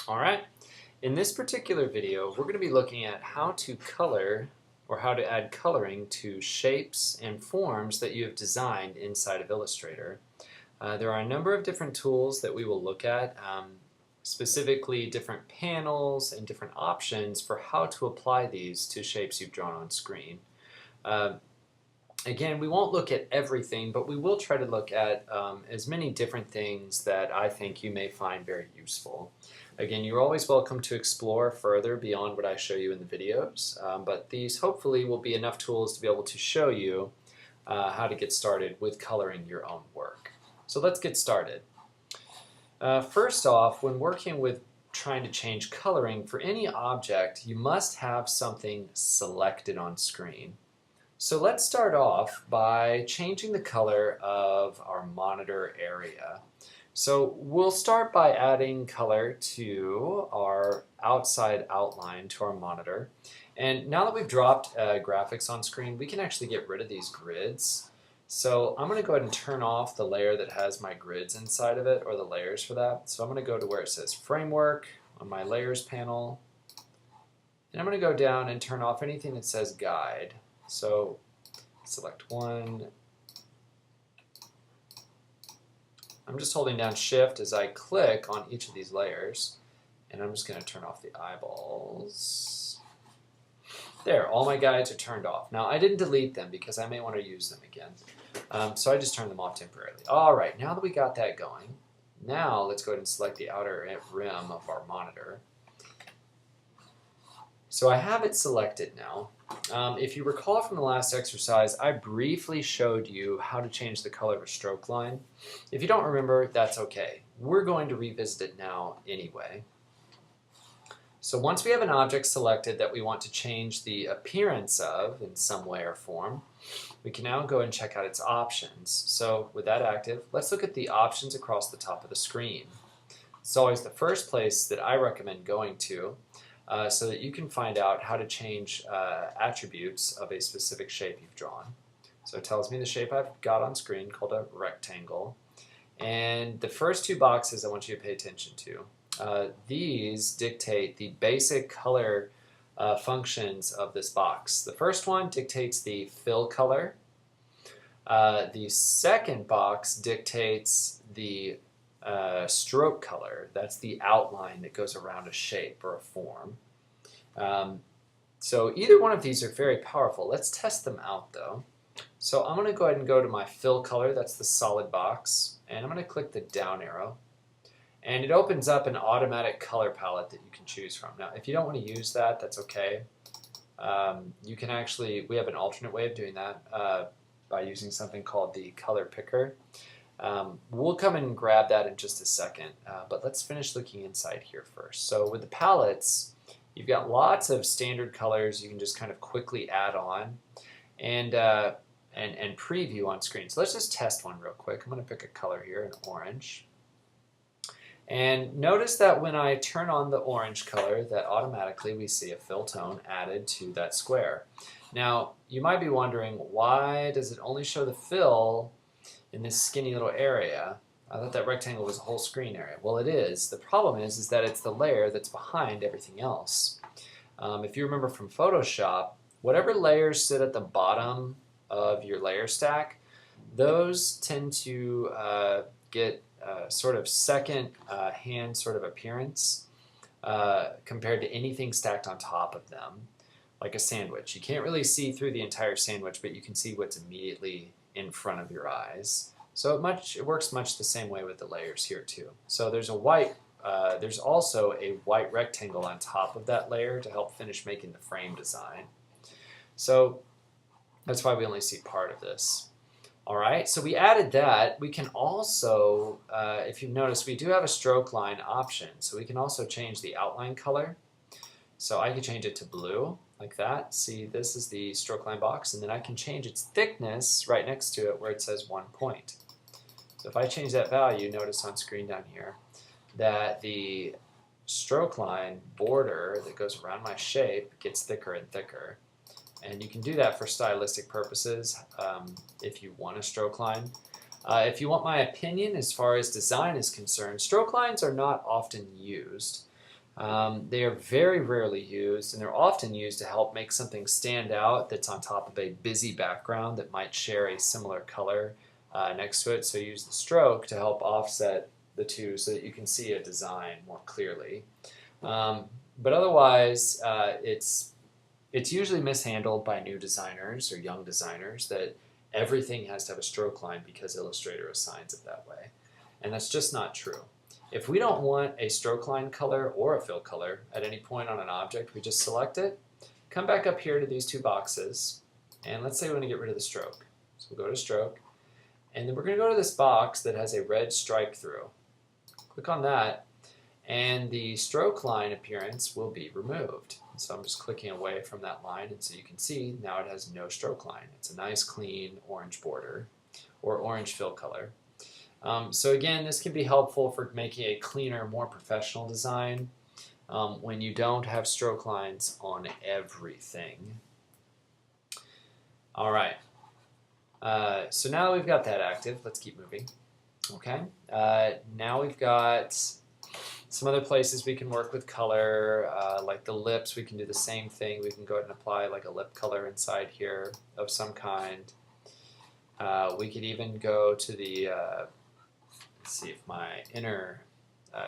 All right, in this particular video, we're going to be looking at how to color or how to add coloring to shapes and forms that you have designed inside of Illustrator. There are a number of different tools that we will look at, specifically different panels and different options for how to apply these to shapes you've drawn on screen. Uh, Again, we won't look at everything, but we will try to look at as many different things that I think you may find very useful. Again, you're always welcome to explore further beyond what I show you in the videos, but these hopefully will be enough tools to be able to show you how to get started with coloring your own work. So let's get started. First off, when working with trying to change coloring for any object, you must have something selected on screen. So let's start off by changing the color of our monitor area. So we'll start by adding color to our outside outline to our monitor. And now that we've dropped graphics on screen, we can actually get rid of these grids. So I'm going to go ahead and turn off the layer that has my grids inside of it, or the layers for that. So I'm going to go to where it says Framework on my Layers panel. And I'm going to go down and turn off anything that says Guide. So select one. I'm just holding down Shift as I click on each of these layers, and I'm just going to turn off the eyeballs. There, all my guides are turned off. Now I didn't delete them because I may want to use them again, so I just turned them off temporarily. All right, now that we got that going, now let's go ahead and select the outer rim of our monitor. So I have it selected now. If you recall from the last exercise, I briefly showed you how to change the color of a stroke line. If you don't remember, that's okay. We're going to revisit it now anyway. So once we have an object selected that we want to change the appearance of in some way or form, we can now go and check out its options. So with that active, let's look at the options across the top of the screen. It's always the first place that I recommend going to, so that you can find out how to change attributes of a specific shape you've drawn. So it tells me the shape I've got on screen, called a rectangle. And the first two boxes I want you to pay attention to. These dictate the basic color functions of this box. The first one dictates the fill color. The second box dictates the stroke color. That's the outline that goes around a shape or a form. So either one of these are very powerful. Let's test them out though. So I'm going to go ahead and go to my fill color, that's the solid box, and I'm going to click the down arrow. And it opens up an automatic color palette that you can choose from. Now if you don't want to use that, that's okay. You can actually, we have an alternate way of doing that by using something called the color picker. We'll come and grab that in just a second, but let's finish looking inside here first. So with the palettes, you've got lots of standard colors you can just kind of quickly add on and preview on screen. So let's just test one real quick. I'm going to pick a color here, an orange. And notice that when I turn on the orange color, that automatically we see a fill tone added to that square. Now, you might be wondering, why does it only show the fill in this skinny little area? I thought that rectangle was a whole screen area. Well, it is. The problem is that it's the layer that's behind everything else. If you remember from Photoshop, whatever layers sit at the bottom of your layer stack, those tend to get sort of second hand sort of appearance compared to anything stacked on top of them, like a sandwich. You can't really see through the entire sandwich, but you can see what's immediately in front of your eyes. So it works much the same way with the layers here too. So there's also a white rectangle on top of that layer to help finish making the frame design. So that's why we only see part of this. All right, so we added that. We can also, if you've noticed, we do have a stroke line option. So we can also change the outline color. So I can change it to blue, like that. See, this is the stroke line box, and then I can change its thickness right next to it where it says 1 point. So if I change that value, notice on screen down here that the stroke line border that goes around my shape gets thicker and thicker. And you can do that for stylistic purposes if you want a stroke line. If you want my opinion as far as design is concerned, stroke lines are not often used. They are very rarely used, and they're often used to help make something stand out that's on top of a busy background that might share a similar color next to it. So use the stroke to help offset the two so that you can see a design more clearly. But otherwise, it's usually mishandled by new designers or young designers that everything has to have a stroke line because Illustrator assigns it that way. And that's just not true. If we don't want a stroke line color or a fill color at any point on an object, we just select it, come back up here to these two boxes, and let's say we want to get rid of the stroke. So we'll go to stroke, and then we're going to go to this box that has a red strike through. Click on that, and the stroke line appearance will be removed. So I'm just clicking away from that line, and so you can see now it has no stroke line. It's a nice clean orange border or orange fill color. So again, this can be helpful for making a cleaner, more professional design when you don't have stroke lines on everything. All right. So now that we've got that active, let's keep moving. Okay. Now we've got some other places we can work with color, like the lips. We can do the same thing. We can go ahead and apply like a lip color inside here of some kind. We could even go to the let's see if my inner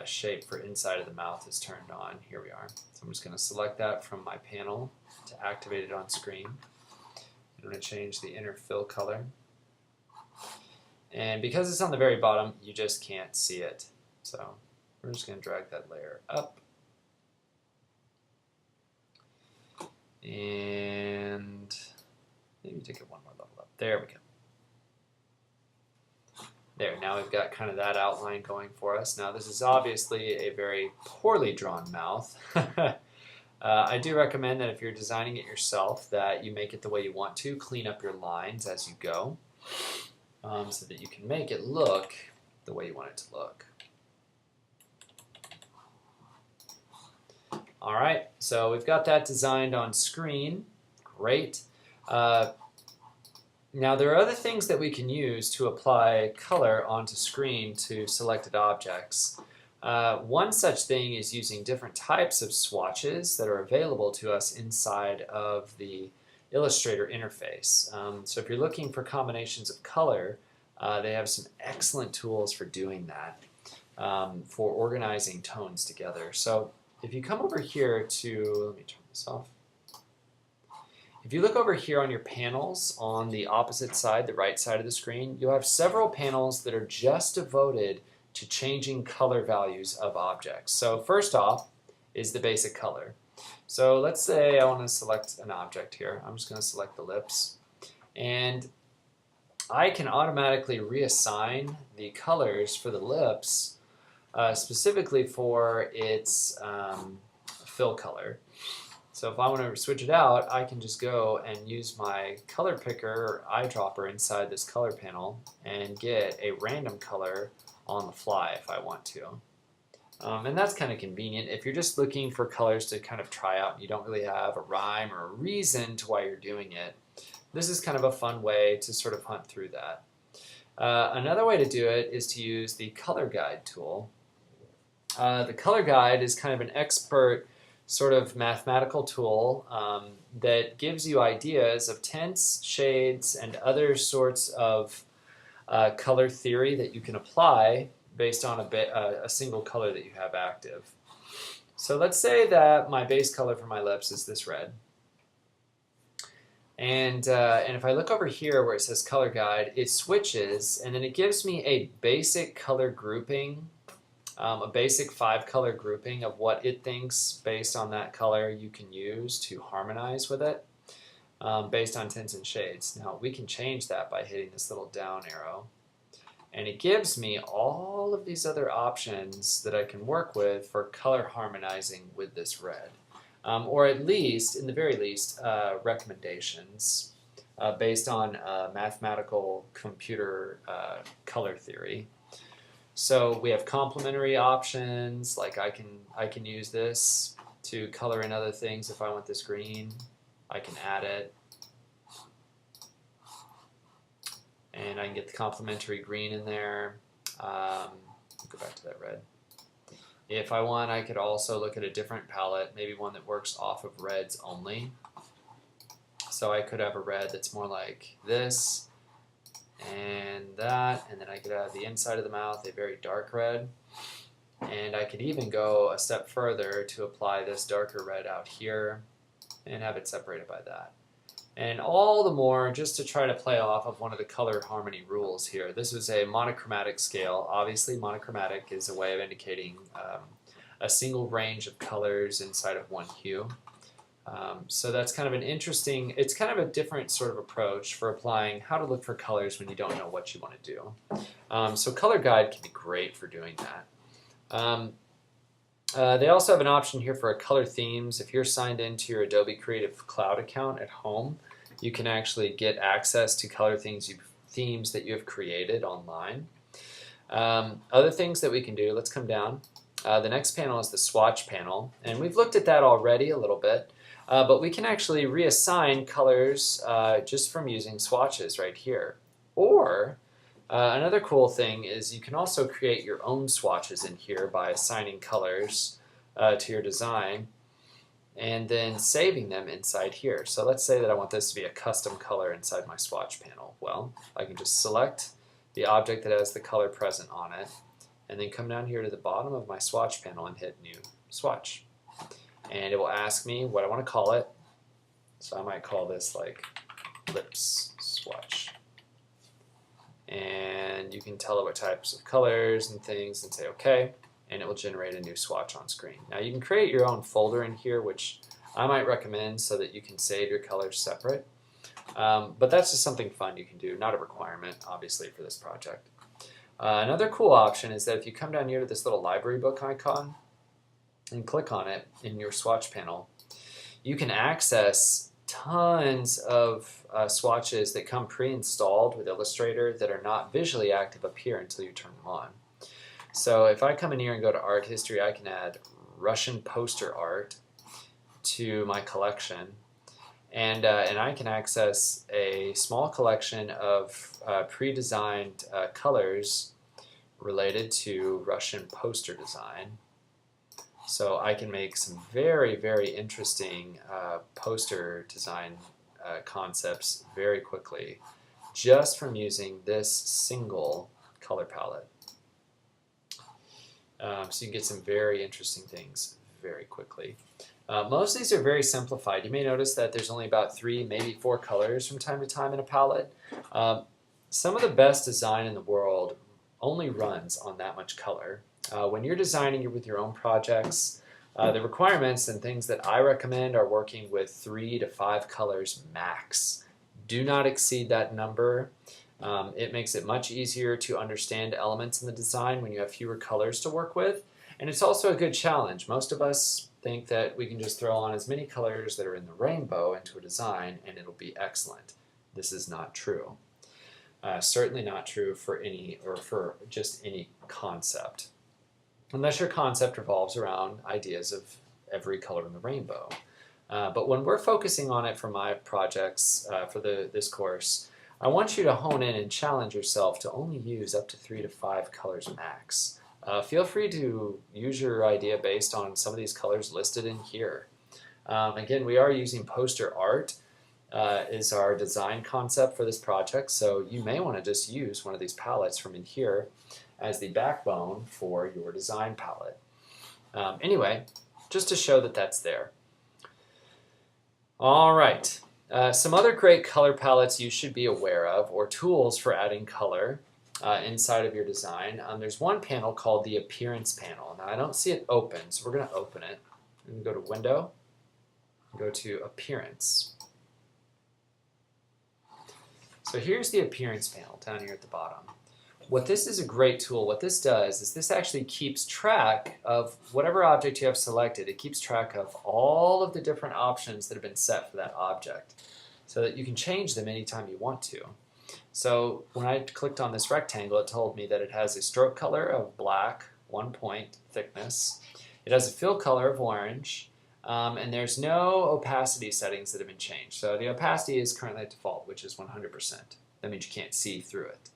shape for inside of the mouth is turned on. Here we are. So I'm just going to select that from my panel to activate it on screen. I'm going to change the inner fill color. And because it's on the very bottom, you just can't see it. So we're just going to drag that layer up. And maybe take it one more level up. There we go. There, now we've got kind of that outline going for us. Now this is obviously a very poorly drawn mouth. I do recommend that if you're designing it yourself that you make it the way you want to. Clean up your lines as you go so that you can make it look the way you want it to look. All right, so we've got that designed on screen. Great. Now there are other things that we can use to apply color onto screen to selected objects. One such thing is using different types of swatches that are available to us inside of the Illustrator interface. So if you're looking for combinations of color, they have some excellent tools for doing that, for organizing tones together. So if you come over here to, let me turn this off. If you look over here on your panels on the opposite side, the right side of the screen, you'll have several panels that are just devoted to changing color values of objects. So first off is the basic color. So let's say I want to select an object here. I'm just going to select the lips. And I can automatically reassign the colors for the lips specifically for its fill color. So if I want to switch it out, I can just go and use my color picker or eyedropper inside this color panel and get a random color on the fly if I want to. And that's kind of convenient. If you're just looking for colors to kind of try out and you don't really have a rhyme or a reason to why you're doing it, this is kind of a fun way to sort of hunt through that. Another way to do it is to use the color guide tool. The color guide is kind of an expert sort of mathematical tool that gives you ideas of tints, shades, and other sorts of color theory that you can apply based on a single color that you have active. So let's say that my base color for my lips is this red. And if I look over here where it says color guide, it switches and then it gives me a basic color grouping, a basic 5-color grouping of what it thinks based on that color you can use to harmonize with it based on tints and shades. Now we can change that by hitting this little down arrow, and it gives me all of these other options that I can work with for color harmonizing with this red. Or at least, in the very least, recommendations based on mathematical computer color theory. So we have complementary options, like I can use this to color in other things if I want this green. I can add it. And I can get the complementary green in there. Go back to that red. If I want, I could also look at a different palette, maybe one that works off of reds only. So I could have a red that's more like this and that, and then I could have the inside of the mouth a very dark red. And I could even go a step further to apply this darker red out here and have it separated by that. And all the more just to try to play off of one of the color harmony rules here. This was a monochromatic scale. Obviously, monochromatic is a way of indicating a single range of colors inside of one hue. So that's kind of an interesting, it's kind of a different sort of approach for applying how to look for colors when you don't know what you want to do. So Color Guide can be great for doing that. They also have an option here for color themes. If you're signed into your Adobe Creative Cloud account at home, you can actually get access to color themes that you have created online. Other things that we can do, let's come down. The next panel is the swatch panel, and we've looked at that already a little bit, but we can actually reassign colors just from using swatches right here. Or another cool thing is you can also create your own swatches in here by assigning colors to your design and then saving them inside here. So let's say that I want this to be a custom color inside my swatch panel. Well, I can just select the object that has the color present on it and then come down here to the bottom of my swatch panel and hit New Swatch. And it will ask me what I want to call it. So I might call this like Lips Swatch. And you can tell it what types of colors and things and say OK, and it will generate a new swatch on screen. Now you can create your own folder in here, which I might recommend so that you can save your colors separate. But that's just something fun you can do, not a requirement, obviously, for this project. Another cool option is that if you come down here to this little library book icon and click on it in your swatch panel, you can access tons of swatches that come pre-installed with Illustrator that are not visually active up here until you turn them on. So if I come in here and go to art history, I can add Russian poster art to my collection, and I can access a small collection of pre-designed colors related to Russian poster design. So I can make some very, very interesting poster design concepts very quickly just from using this single color palette. So you can get some very interesting things very quickly. Most of these are very simplified. You may notice that there's only about 3, maybe 4 colors from time to time in a palette. Some of the best design in the world only runs on that much color. When you're designing with your own projects, the requirements and things that I recommend are working with 3 to 5 colors max. Do not exceed that number. It makes it much easier to understand elements in the design when you have fewer colors to work with. And it's also a good challenge. Most of us think that we can just throw on as many colors that are in the rainbow into a design and it'll be excellent. This is not true. Certainly not true for just any concept. Unless your concept revolves around ideas of every color in the rainbow. But when we're focusing on it for my projects for this course, I want you to hone in and challenge yourself to only use up to 3 to 5 colors max. Feel free to use your idea based on some of these colors listed in here. Again, we are using poster art is our design concept for this project, so you may want to just use one of these palettes from in here as the backbone for your design palette. Anyway, just to show that that's there. All right, some other great color palettes you should be aware of, or tools for adding color inside of your design. There's one panel called the Appearance panel. Now I don't see it open, so we're going to open it. We're going to go to Window, go to Appearance. So here's the Appearance panel down here at the bottom. What this is a great tool, what this does is this actually keeps track of whatever object you have selected. It keeps track of all of the different options that have been set for that object so that you can change them anytime you want to. So when I clicked on this rectangle, it told me that it has a stroke color of black, 1 point thickness. It has a fill color of orange, and there's no opacity settings that have been changed. So the opacity is currently at default, which is 100%. That means you can't see through it.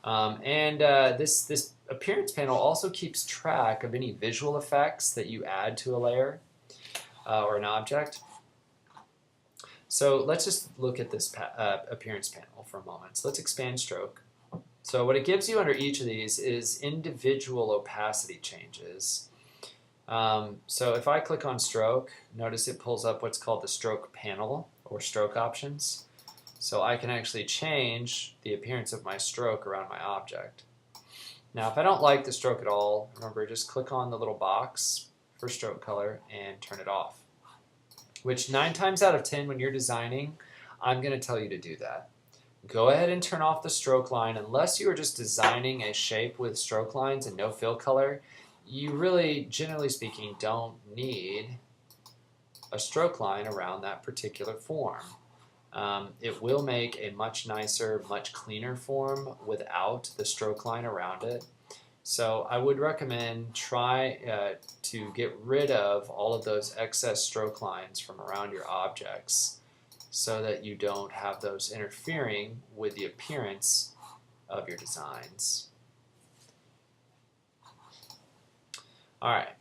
This appearance panel also keeps track of any visual effects that you add to a layer or an object. So let's just look at this appearance panel for a moment. So let's expand stroke. So what it gives you under each of these is individual opacity changes. So if I click on stroke, notice it pulls up what's called the stroke panel or stroke options. So I can actually change the appearance of my stroke around my object. Now if I don't like the stroke at all, remember just click on the little box for stroke color and turn it off. Which 9 times out of 10 when you're designing, I'm going to tell you to do that. Go ahead and turn off the stroke line unless you are just designing a shape with stroke lines and no fill color. You really, generally speaking, don't need a stroke line around that particular form. It will make a much nicer, much cleaner form without the stroke line around it. So I would recommend try to get rid of all of those excess stroke lines from around your objects so that you don't have those interfering with the appearance of your designs. Alright,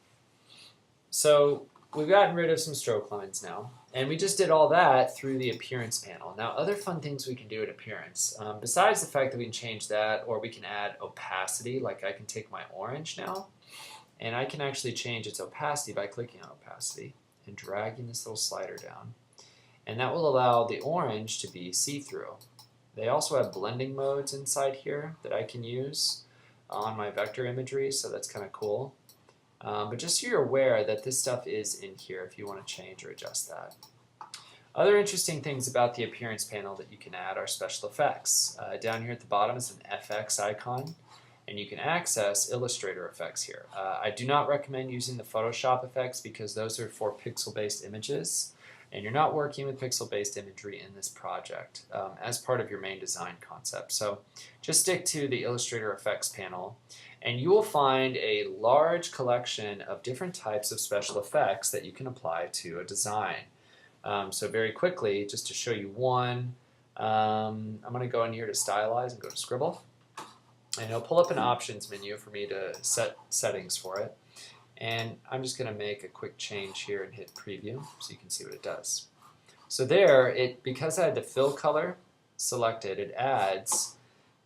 so we've gotten rid of some stroke lines now, and we just did all that through the appearance panel. Now other fun things we can do in appearance, besides the fact that we can change that, or we can add opacity, like I can take my orange now, and I can actually change its opacity by clicking on opacity and dragging this little slider down. And that will allow the orange to be see-through. They also have blending modes inside here that I can use on my vector imagery, so that's kind of cool. But just so you're aware that this stuff is in here if you want to change or adjust that. Other interesting things about the appearance panel that you can add are special effects. Down here at the bottom is an FX icon, and you can access Illustrator effects here. I do not recommend using the Photoshop effects because those are for pixel-based images, and you're not working with pixel-based imagery in this project as part of your main design concept. So just stick to the Illustrator effects panel, and you will find a large collection of different types of special effects that you can apply to a design. So very quickly, just to show you one, I'm going to go in here to stylize and go to scribble, and it'll pull up an options menu for me to set settings for it. And I'm just going to make a quick change here and hit preview so you can see what it does. So there, because I had the fill color selected, it adds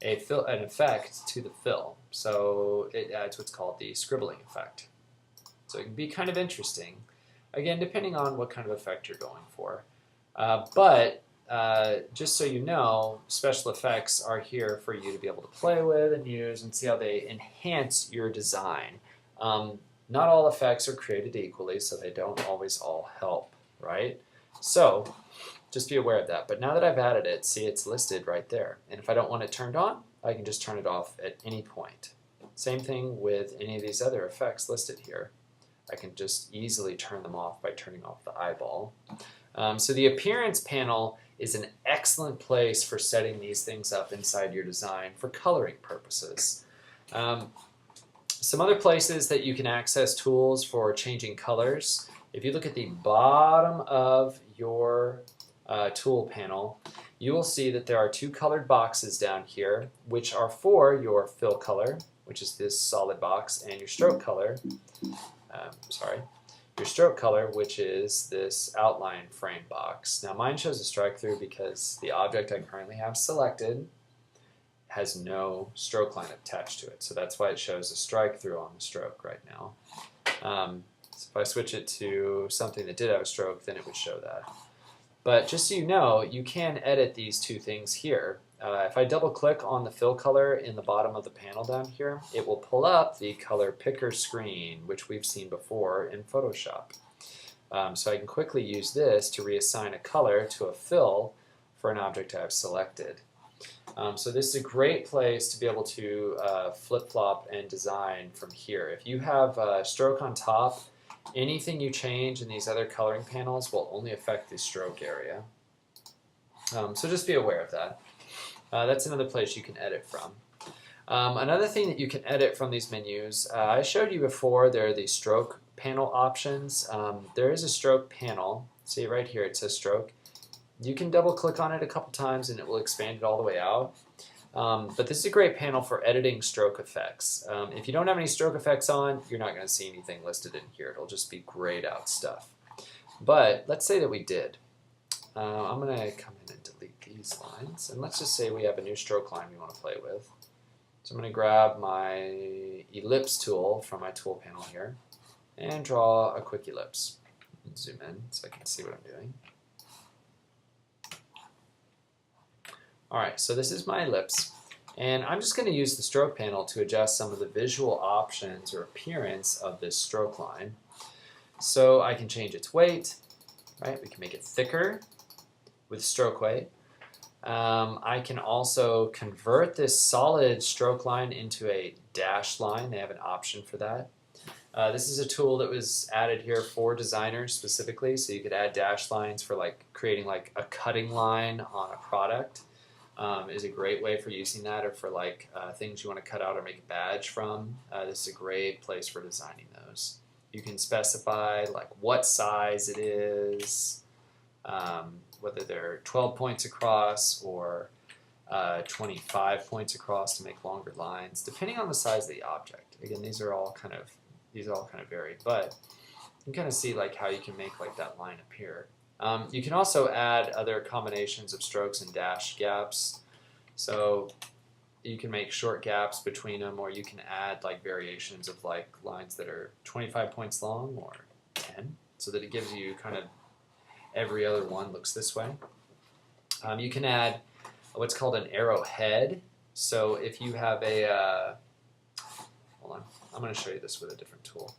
an effect to the fill. So it adds what's called the scribbling effect. So it can be kind of interesting, again, depending on what kind of effect you're going for. Just so you know, special effects are here for you to be able to play with and use and see how they enhance your design. Not all effects are created equally, so they don't always all help, right? So just be aware of that. But now that I've added it, see it's listed right there. And if I don't want it turned on, I can just turn it off at any point. Same thing with any of these other effects listed here. I can just easily turn them off by turning off the eyeball. So the appearance panel is an excellent place for setting these things up inside your design for coloring purposes. Some other places that you can access tools for changing colors. If you look at the bottom of your tool panel, you will see that there are 2 colored boxes down here, which are for your fill color, which is this solid box, and your stroke color, which is this outline frame box. Now mine shows a strike through because the object I currently have selected has no stroke line attached to it. So that's why it shows a strike through on the stroke right now. So if I switch it to something that did have a stroke, then it would show that. But just so you know, you can edit these 2 things here. If I double click on the fill color in the bottom of the panel down here, it will pull up the color picker screen, which we've seen before in Photoshop. So I can quickly use this to reassign a color to a fill for an object I've selected. So this is a great place to be able to flip-flop and design from here. If you have a stroke on top, anything you change in these other coloring panels will only affect the stroke area. So just be aware of that. That's another place you can edit from. Another thing that you can edit from these menus, I showed you before, there are the stroke panel options. There is a stroke panel. See right here, it says stroke. You can double click on it a couple times and it will expand it all the way out. But this is a great panel for editing stroke effects. If you don't have any stroke effects on, you're not going to see anything listed in here. It'll just be grayed out stuff. But let's say that we did. I'm going to come in and delete these lines. And let's just say we have a new stroke line we want to play with. So I'm going to grab my ellipse tool from my tool panel here and draw a quick ellipse. Zoom in so I can see what I'm doing. Alright, so this is my ellipse, and I'm just going to use the stroke panel to adjust some of the visual options or appearance of this stroke line. So I can change its weight, right? We can make it thicker with stroke weight. I can also convert this solid stroke line into a dashed line. They have an option for that. This is a tool that was added here for designers specifically, so you could add dash lines for like creating like a cutting line on a product. Is a great way for using that, or for like things you want to cut out or make a badge from. This is a great place for designing those. You can specify like what size it is, whether they're 12 points across or 25 points across to make longer lines, depending on the size of the object. Again, these all kind of vary, but you can kind of see like how you can make like that line appear. You can also add other combinations of strokes and dash gaps. So you can make short gaps between them, or you can add like variations of like lines that are 25 points long or 10, so that it gives you kind of every other one looks this way. You can add what's called an arrowhead. So if you have a, hold on, I'm going to show you this with a different tool.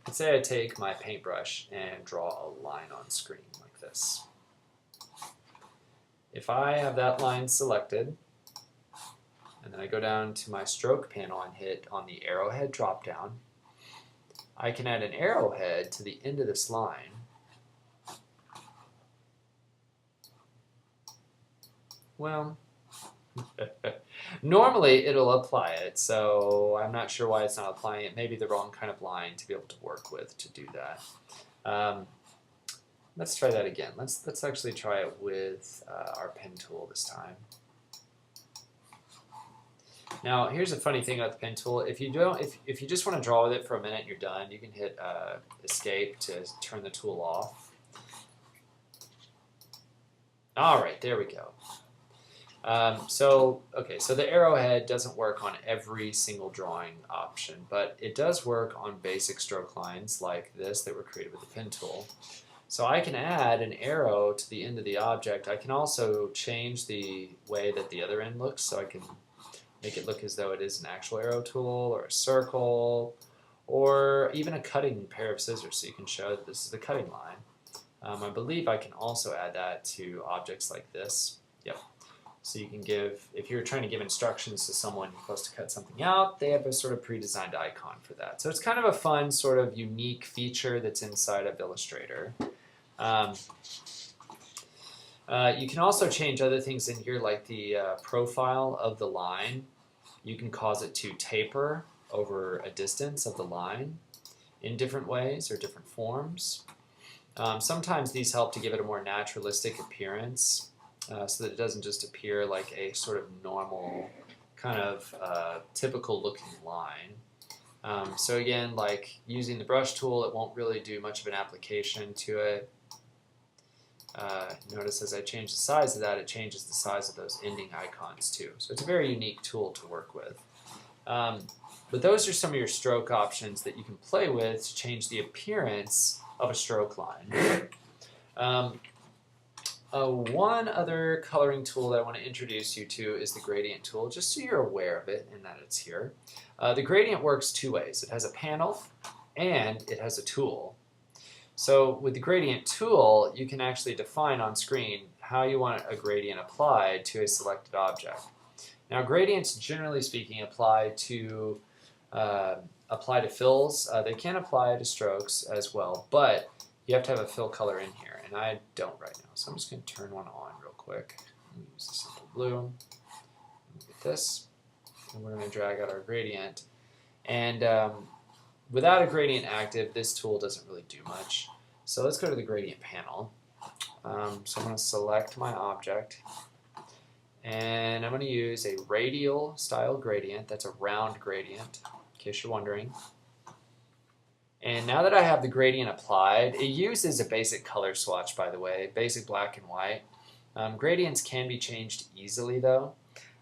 Let's say I take my paintbrush and draw a line on screen like this. If I have that line selected, and then I go down to my stroke panel and hit on the arrowhead drop down, I can add an arrowhead to the end of this line. Well, normally it'll apply it, so I'm not sure why it's not applying it. Maybe the wrong kind of line to be able to work with to do that. Let's try that again. Let's actually try it with our pen tool this time. Now, here's a funny thing about the pen tool. If you just want to draw with it for a minute and you're done, you can hit Escape to turn the tool off. All right, there we go. So the arrowhead doesn't work on every single drawing option, but it does work on basic stroke lines like this that were created with the pen tool. So I can add an arrow to the end of the object. I can also change the way that the other end looks, so I can make it look as though it is an actual arrow tool or a circle or even a cutting pair of scissors, so you can show that this is the cutting line. I believe I can also add that to objects like this. Yep. So you can give, if you're trying to give instructions to someone you're supposed to cut something out, they have a sort of pre-designed icon for that. So it's kind of a fun sort of unique feature that's inside of Illustrator. You can also change other things in here, like the profile of the line. You can cause it to taper over a distance of the line in different ways or different forms. Sometimes these help to give it a more naturalistic appearance, so that it doesn't just appear like a sort of normal, kind of typical looking line. So again, like using the brush tool, it won't really do much of an application to it. Notice as I change the size of that, it changes the size of those ending icons too. So it's a very unique tool to work with. But those are some of your stroke options that you can play with to change the appearance of a stroke line. One other coloring tool that I want to introduce you to is the gradient tool, just so you're aware of it and that it's here. The gradient works two ways. It has a panel and it has a tool. So with the gradient tool, you can actually define on screen how you want a gradient applied to a selected object. Now gradients, generally speaking, apply to fills. They can apply to strokes as well, but you have to have a fill color in here, and I don't right now. So I'm just going to turn one on real quick. Use the simple blue. Get this, and we're going to drag out our gradient. And without a gradient active, this tool doesn't really do much. So let's go to the gradient panel. So I'm going to select my object, And I'm going to use a radial style gradient. That's a round gradient, in case you're wondering. And now that I have the gradient applied, it uses a basic color swatch, by the way, basic black and white. Gradients can be changed easily, though.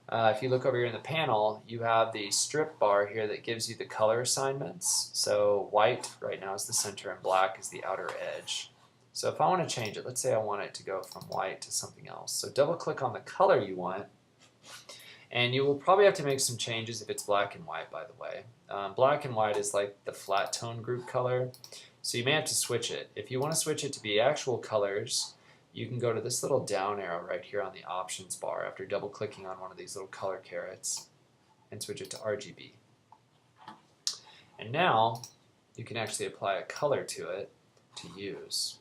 If you look over here in the panel, you have the strip bar here that gives you the color assignments. So white right now is the center and black is the outer edge. So if I want to change it, let's say I want it to go from white to something else. So double click on the color you want, and you will probably have to make some changes if it's black and white, by the way. Black and white is like the flat tone group color, so you may have to switch it. If you want to switch it to be actual colors, you can go to this little down arrow right here on the options bar after double clicking on one of these little color carrots and switch it to RGB. And now you can actually apply a color to it to use.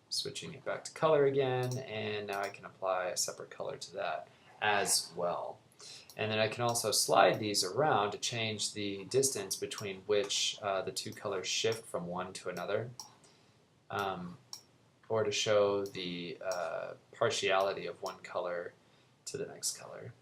Switching it back to color again, and now I can apply a separate color to that as well. And then I can also slide these around to change the distance between which the two colors shift from one to another, or to show the partiality of one color to the next color.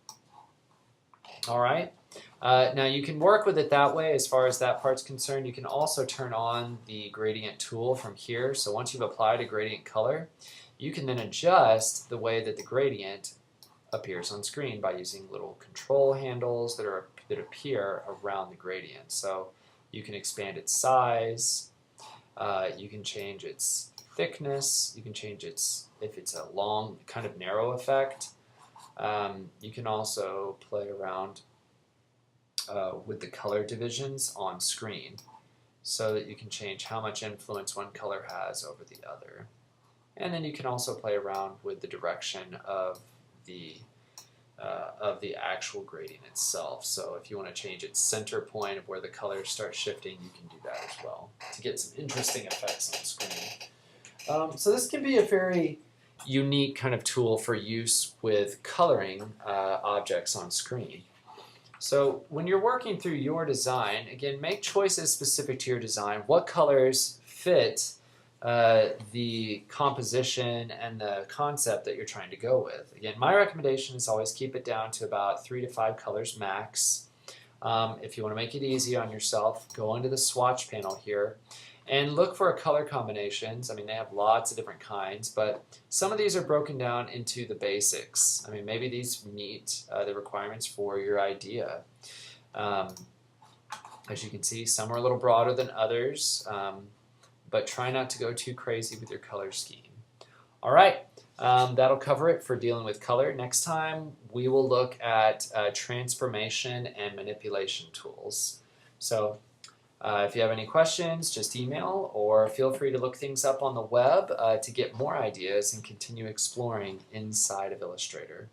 All right. Now you can work with it that way as far as that part's concerned. You can also turn on the gradient tool from here. So once you've applied a gradient color, you can then adjust the way that the gradient appears on screen by using little control handles that appear around the gradient. So you can expand its size, you can change its thickness, you can change its, if it's a long kind of narrow effect. You can also play around with the color divisions on screen so that you can change how much influence one color has over the other. And then you can also play around with the direction of the actual gradient itself. So if you want to change its center point of where the colors start shifting, you can do that as well to get some interesting effects on screen. So this can be a very unique kind of tool for use with coloring objects on screen. So when you're working through your design, again, make choices specific to your design. What colors fit the composition and the concept that you're trying to go with. Again, my recommendation is always keep it down to about 3 to 5 colors max. If you want to make it easy on yourself, go into the swatch panel here and look for color combinations. I mean, they have lots of different kinds, but some of these are broken down into the basics. I mean, maybe these meet the requirements for your idea. As you can see, some are a little broader than others, but try not to go too crazy with your color scheme. All right, that'll cover it for dealing with color. Next time, we will look at transformation and manipulation tools. So if you have any questions, just email or feel free to look things up on the web to get more ideas and continue exploring inside of Illustrator.